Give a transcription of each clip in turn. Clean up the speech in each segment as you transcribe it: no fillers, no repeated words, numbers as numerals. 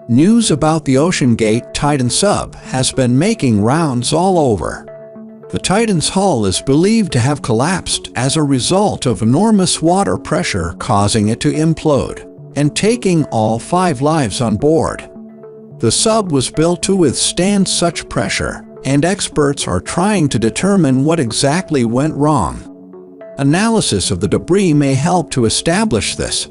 News about the OceanGate Titan sub has been making rounds all over. The Titan's hull is believed to have collapsed as a result of enormous water pressure causing it to implode and taking all 5 lives on board. The sub was built to withstand such pressure, and experts are trying to determine what exactly went wrong. Analysis of the debris may help to establish this.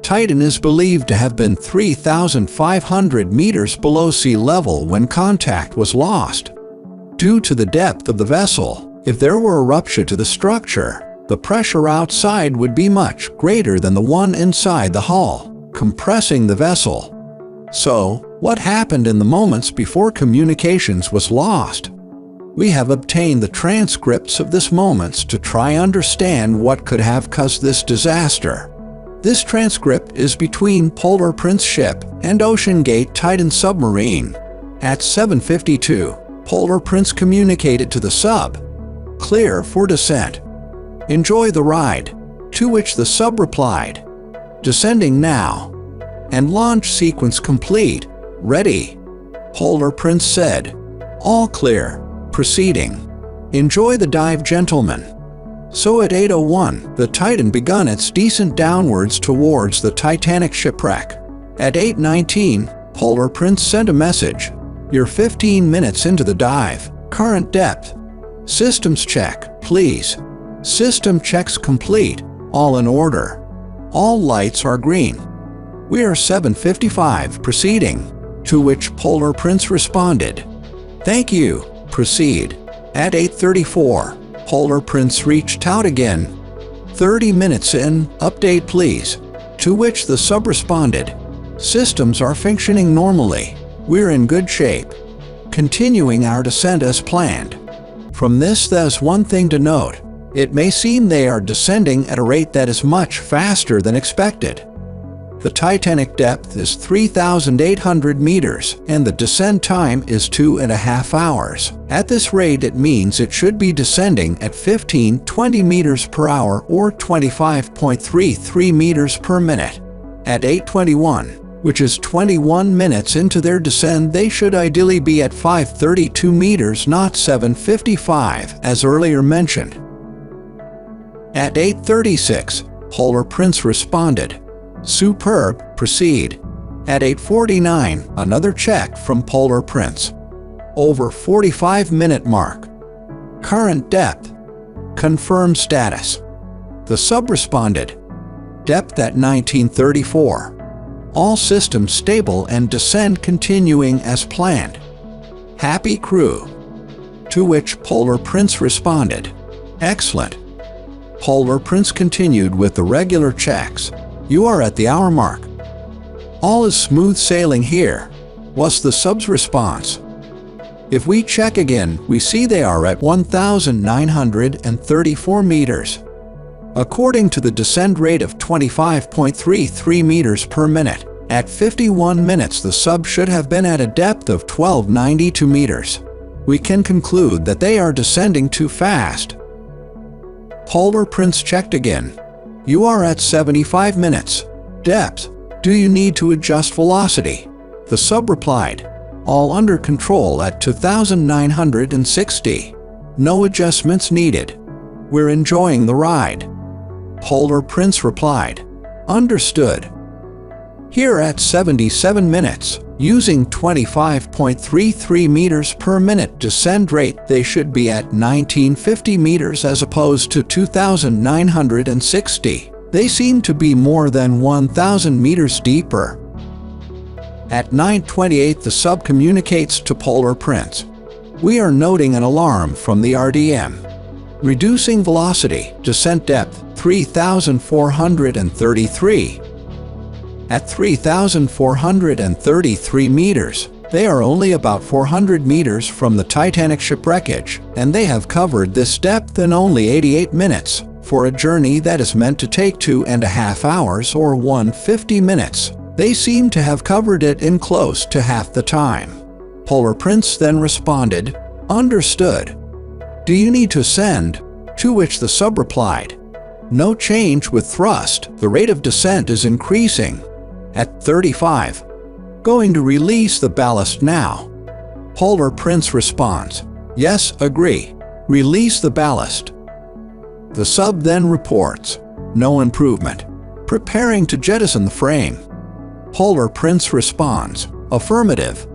Titan is believed to have been 3,500 meters below sea level when contact was lost. Due to the depth of the vessel, if there were a rupture to the structure, the pressure outside would be much greater than the one inside the hull, compressing the vessel. So, what happened in the moments before communications was lost? We have obtained the transcripts of these moments to try understand what could have caused this disaster. This transcript is between Polar Prince ship and OceanGate Titan submarine. At 7:52, Polar Prince communicated to the sub, "Clear for descent. Enjoy the ride," to which the sub replied, "Descending now." And launch sequence complete. Ready. Polar Prince said, "All clear. Proceeding. Enjoy the dive, gentlemen." So at 8:01, the Titan begun its descent downwards towards the Titanic shipwreck. At 8:19, Polar Prince sent a message, "You're 15 minutes into the dive. Current depth. Systems check, please." System checks complete. All in order. All lights are green. "We are 7:55, proceeding." To which Polar Prince responded, "Thank you, proceed." At 8:34, Polar Prince reached out again. 30 minutes in, update please." To which the sub responded, "Systems are functioning normally. We're in good shape. Continuing our descent as planned." From this, there's one thing to note. It may seem they are descending at a rate that is much faster than expected. The Titanic depth is 3,800 meters, and the descent time is 2.5 hours. At this rate, it means it should be descending at 15-20 meters per hour or 25.33 meters per minute. At 8:21, which is 21 minutes into their descent, they should ideally be at 532 meters, not 755, as earlier mentioned. At 8:36, Polar Prince responded, "Superb, proceed." At 8:49, another check from Polar Prince. Over 45-minute mark. Current depth. Confirm status. The sub responded, "Depth at 1934. All systems stable and descent continuing as planned. Happy crew." To which Polar Prince responded, "Excellent." Polar Prince continued with the regular checks. "You are at the hour mark. All is smooth sailing here," was the sub's response. If we check again, we see they are at 1,934 meters. According to the descent rate of 25.33 meters per minute, at 51 minutes the sub should have been at a depth of 1,292 meters. We can conclude that they are descending too fast. Polar Prince checked again. "You are at 75 minutes. Depth. Do you need to adjust velocity?" The sub replied, "All under control at 2,960. No adjustments needed. We're enjoying the ride." Polar Prince replied, "Understood." Here at 77 minutes, using 25.33 meters per minute descent rate, they should be at 1,950 meters as opposed to 2,960. They seem to be more than 1,000 meters deeper. At 9:28, the sub communicates to Polar Prince, "We are noting an alarm from the RDM. Reducing velocity, descent depth 3,433. At 3,433 meters, they are only about 400 meters from the Titanic shipwreckage, and they have covered this depth in only 88 minutes, for a journey that is meant to take 2.5 hours or 150 minutes. They seem to have covered it in close to half the time." Polar Prince then responded, "Understood. Do you need to ascend?" To which the sub replied, "No change with thrust. The rate of descent is increasing." At 35, Going to release the ballast now? Polar Prince responds, yes, agree. Release the ballast. The sub then reports, no improvement. Preparing to jettison the frame. Polar Prince responds, affirmative.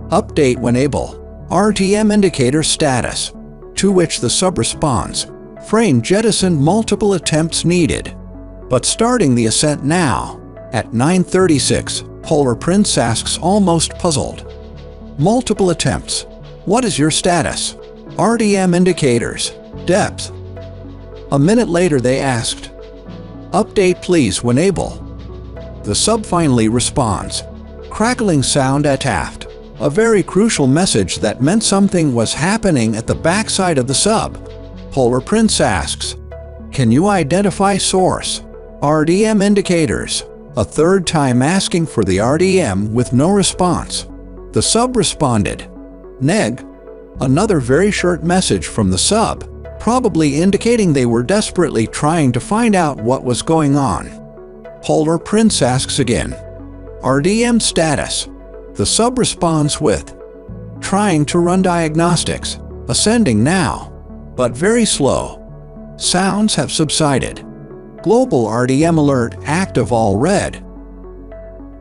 Update when able. RTM indicator status. To which the sub responds, frame jettisoned, multiple attempts needed. But starting the ascent now. At 9:36, Polar Prince asks, almost puzzled. Multiple attempts. What is your status? RTM indicators. Depth. A minute later they asked, update please when able. The sub finally responds, crackling sound at aft. A very crucial message that meant something was happening at the backside of the sub. Polar Prince asks, can you identify source? RTM indicators. A third time asking for the RTM with no response. The sub responded, neg. Another very short message from the sub, probably indicating they were desperately trying to find out what was going on. Polar Prince asks again, RTM status. The sub responds with, trying to run diagnostics, ascending now, but very slow. Sounds have subsided. Global RTM alert active, all red.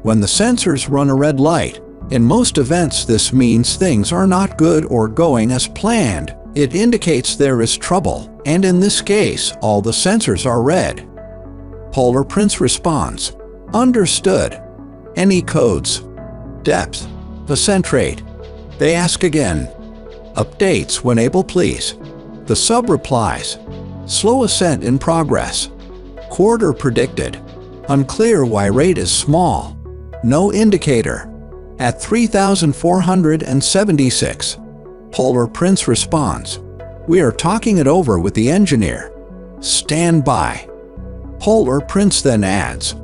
When the sensors run a red light, in most events this means things are not good or going as planned. It indicates there is trouble, and in this case, all the sensors are red. Polar Prince responds, understood. Any codes? Depth. Ascent rate. They ask again. Updates when able please. The sub replies, slow ascent in progress. Quarter predicted. Unclear why rate is small. No indicator. At 3,476. Polar Prince responds, we are talking it over with the engineer. Stand by. Polar Prince then adds,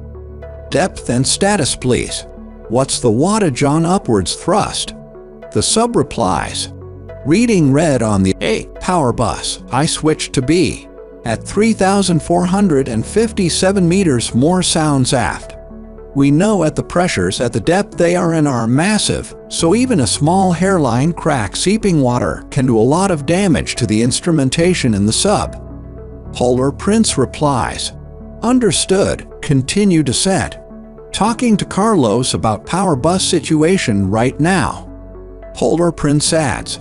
depth and status please. What's the wattage on upwards thrust? The sub replies, reading red on the A power bus. I switched to B. At 3,457 meters more sounds aft. We know at the pressures at the depth they are in are massive, so even a small hairline crack seeping water can do a lot of damage to the instrumentation in the sub. Polar Prince replies, understood, continue descent. Talking to Carlos about power bus situation right now. Polar Prince adds,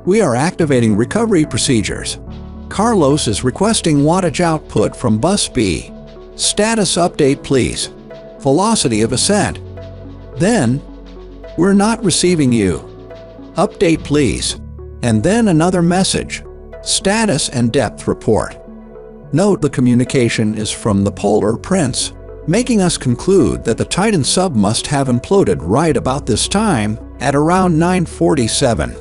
we are activating recovery procedures. Carlos is requesting wattage output from bus B. Status update please. Velocity of ascent. Then, we're not receiving you. Update please. And then another message. Status and depth report. Note the communication is from the Polar Prince, making us conclude that the Titan sub must have imploded right about this time, at around 9:47.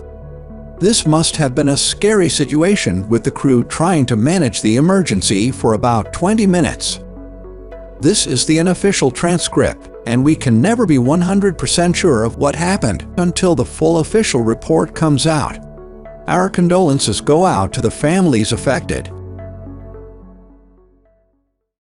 This must have been a scary situation with the crew trying to manage the emergency for about 20 minutes. This is the unofficial transcript, and we can never be 100% sure of what happened until the full official report comes out. Our condolences go out to the families affected.